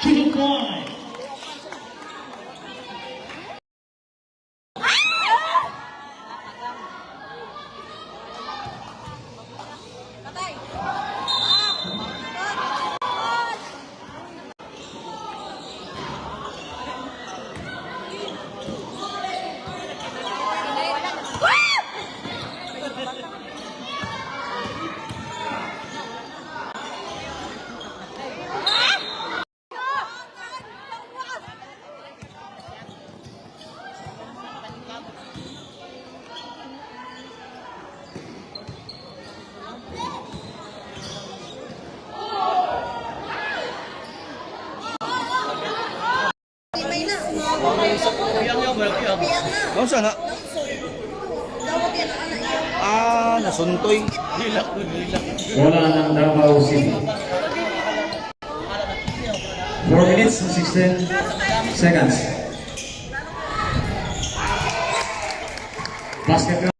Kinukoy. Ano sana? Nasuntoy. Wala ng Davao City. 4 minutes and 16 seconds. Basket.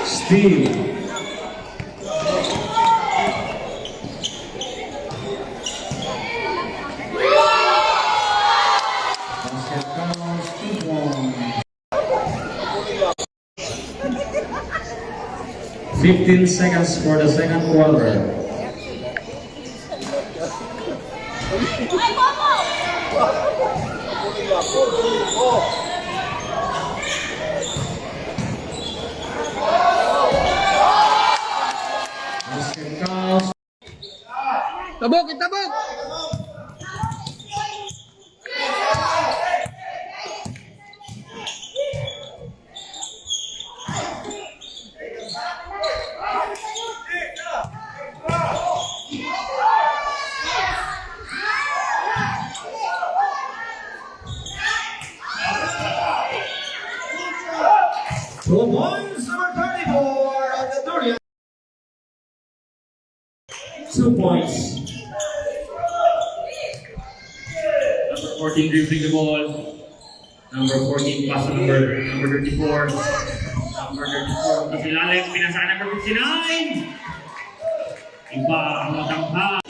Steve. Basket counts 15 seconds for the second quarter. Basket counts. Tabok, itabok! Two points, number 34 of the Durian. 2 points. Number 14 dribbling the ball. Number 14 pass to number 34. Number 34 kasilalim. Pinasaan number 59. Iba ang matangha.